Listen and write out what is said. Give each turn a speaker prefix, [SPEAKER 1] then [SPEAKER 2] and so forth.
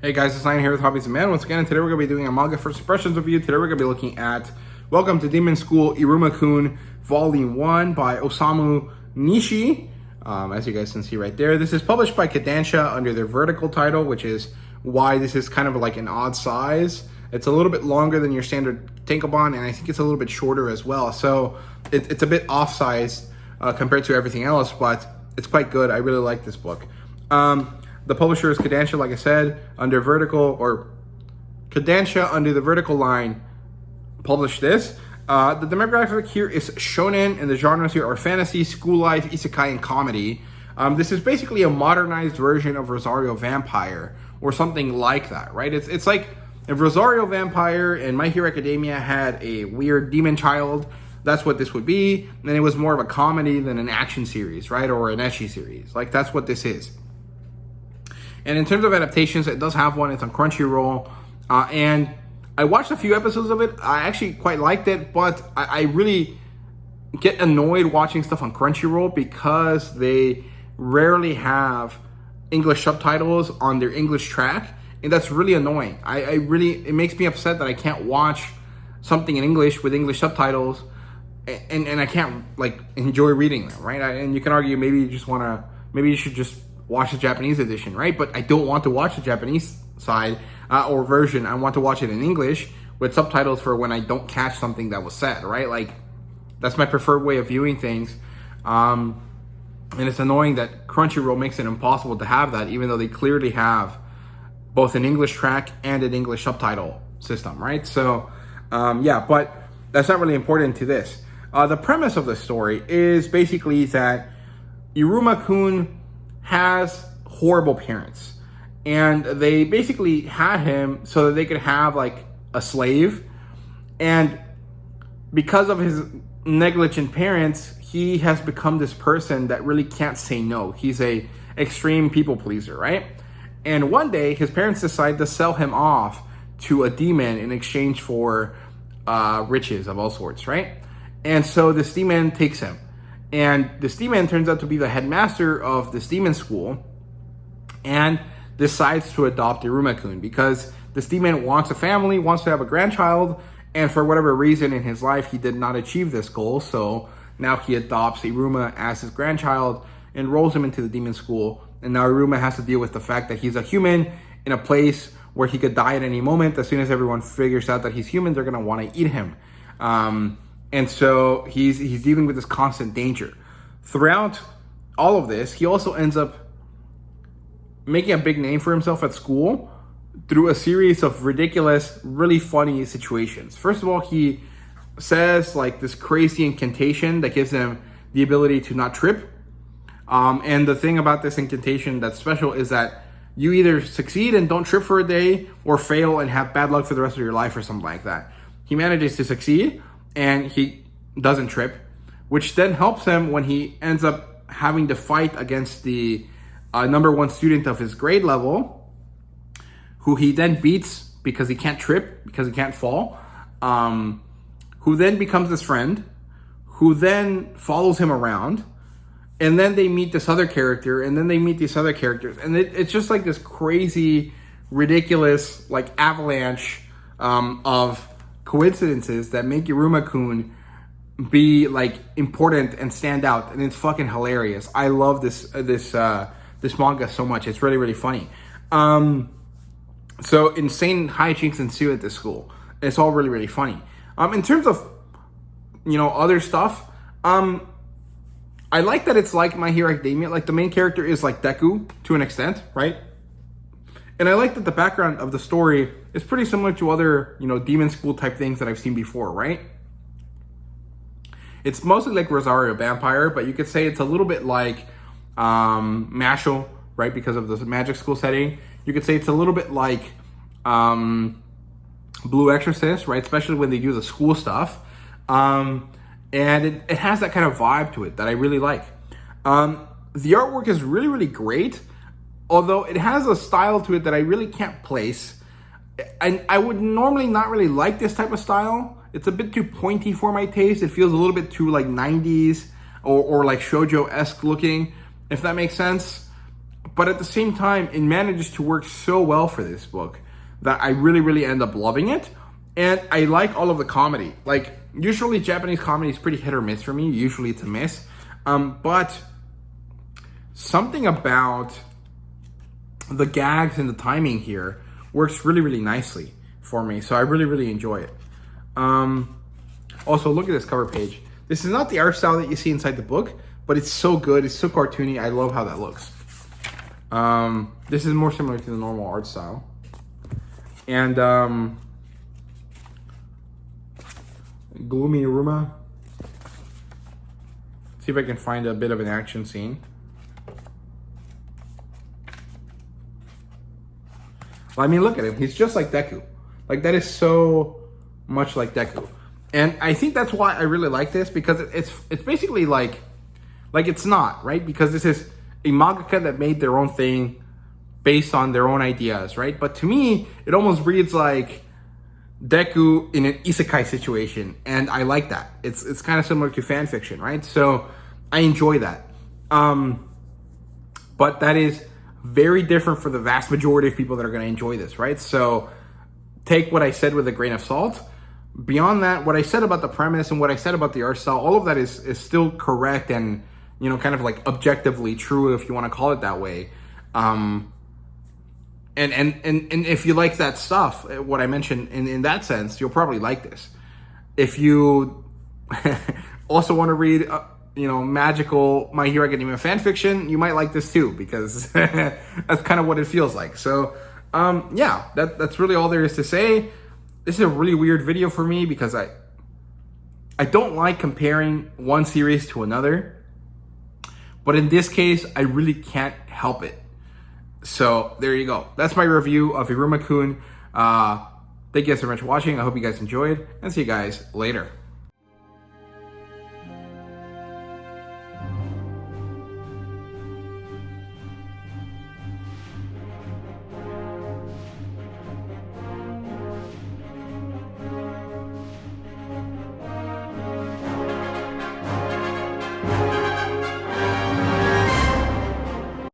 [SPEAKER 1] Hey guys, it's Ryan here with Hobbies and Man. Once again, today we're going to be doing a manga first impressions review. Today we're going to be looking at Welcome to Demon School Iruma-Kun Volume 1 by Osamu Nishi. As you guys can see right there, this is published by Kodansha under their vertical title, which is why this is kind of like an odd size. It's a little bit longer than your standard tankobon, and I think it's a little bit shorter as well. So it's a bit off-sized compared to everything else, but it's quite good. I really like this book. The publisher is Kodansha, like I said, under vertical, or Kodansha under the vertical line published this. The demographic here is shonen, and the genres here are fantasy, school life, isekai, and comedy. This is basically a modernized version of Rosario Vampire, or something like that, right? It's like if Rosario Vampire and My Hero Academia had a weird demon child, that's what this would be. And it was more of a comedy than an action series, right? Or an ecchi series. Like, that's what this is. And in terms of adaptations, it does have one. It's on Crunchyroll. And I watched a few episodes of it. I actually quite liked it, but I really get annoyed watching stuff on Crunchyroll because they rarely have English subtitles on their English track. And that's really annoying. It makes me upset that I can't watch something in English with English subtitles and I can't like enjoy reading them, right? And you can argue maybe you should just watch the Japanese edition, right? But I don't want to watch the Japanese side or version. I want to watch it in English with subtitles for when I don't catch something that was said, right? Like, that's my preferred way of viewing things. And it's annoying that Crunchyroll makes it impossible to have that, even though they clearly have both an English track and an English subtitle system, right? So, yeah, but that's not really important to this. The premise of the story is basically that Iruma-Kun has horrible parents, and they basically had him so that they could have like a slave, and because of his negligent parents, he has become this person that really can't say no. He's a extreme people pleaser, right? And one day his parents decide to sell him off to a demon in exchange for riches of all sorts, right? And so this demon takes him. And this demon turns out to be the headmaster of this demon school and decides to adopt Iruma-Kun because this demon wants a family, wants to have a grandchild, and for whatever reason in his life, he did not achieve this goal. So now he adopts Iruma as his grandchild, enrolls him into the demon school, and now Iruma has to deal with the fact that he's a human in a place where he could die at any moment. As soon as everyone figures out that he's human, they're going to want to eat him. And so he's dealing with this constant danger. Throughout all of this, he also ends up making a big name for himself at school through a series of ridiculous, really funny situations. First of all, he says like this crazy incantation that gives him the ability to not trip. And the thing about this incantation that's special is that you either succeed and don't trip for a day or fail and have bad luck for the rest of your life or something like that. He manages to succeed and he doesn't trip, which then helps him when he ends up having to fight against the number one student of his grade level, who he then beats because he can't trip, because he can't fall, who then becomes his friend, who then follows him around, and then they meet this other character, and then they meet these other characters, and it's just like this crazy, ridiculous, like avalanche of coincidences that make Iruma-Kun be like important and stand out, and it's fucking hilarious. I love this manga so much. It's really, really funny. So insane hijinks ensue at this school. It's all really, really funny. In terms of other stuff, I like that it's like My Hero Academia. Like, the main character is like Deku to an extent, right? And I like that the background of the story is pretty similar to other, demon school type things that I've seen before, right? It's mostly like Rosario Vampire, but you could say it's a little bit like Mashle, right? Because of the magic school setting. You could say it's a little bit like Blue Exorcist, right? Especially when they do the school stuff. And it has that kind of vibe to it that I really like. The artwork is really, really great. Although it has a style to it that I really can't place. And I would normally not really like this type of style. It's a bit too pointy for my taste. It feels a little bit too like 90s or like shoujo-esque looking, if that makes sense. But at the same time, it manages to work so well for this book that I really, really end up loving it. And I like all of the comedy. Like, usually Japanese comedy is pretty hit or miss for me. Usually it's a miss. But something about the gags and the timing here works really, really nicely for me. So I really, really enjoy it. Also, look at this cover page. This is not the art style that you see inside the book, but it's so good. It's so cartoony. I love how that looks. This is more similar to the normal art style. And gloomy Iruma. See if I can find a bit of an action scene. Well, I mean, look at him. He's just like Deku. Like, that is so much like Deku. And I think that's why I really like this, because it's basically like it's not, right? Because this is a mangaka that made their own thing based on their own ideas, right? But to me, it almost reads like Deku in an isekai situation, and I like that. It's kind of similar to fan fiction, right? So I enjoy that. But that is very different for the vast majority of people that are going to enjoy this, right? So take what I said with a grain of salt. Beyond that, what I said about the premise and what I said about the art style, all of that is still correct and, you know, kind of like objectively true, if you want to call it that way. And if you like that stuff, what I mentioned in that sense, you'll probably like this. If you also want to read, magical My Hero Academia fan fiction, you might like this too, because that's kind of what it feels like. So, yeah, that's really all there is to say. This is a really weird video for me because I don't like comparing one series to another. But in this case, I really can't help it. So there you go. That's my review of Iruma-Kun. Thank you guys so much for watching. I hope you guys enjoyed, and see you guys later.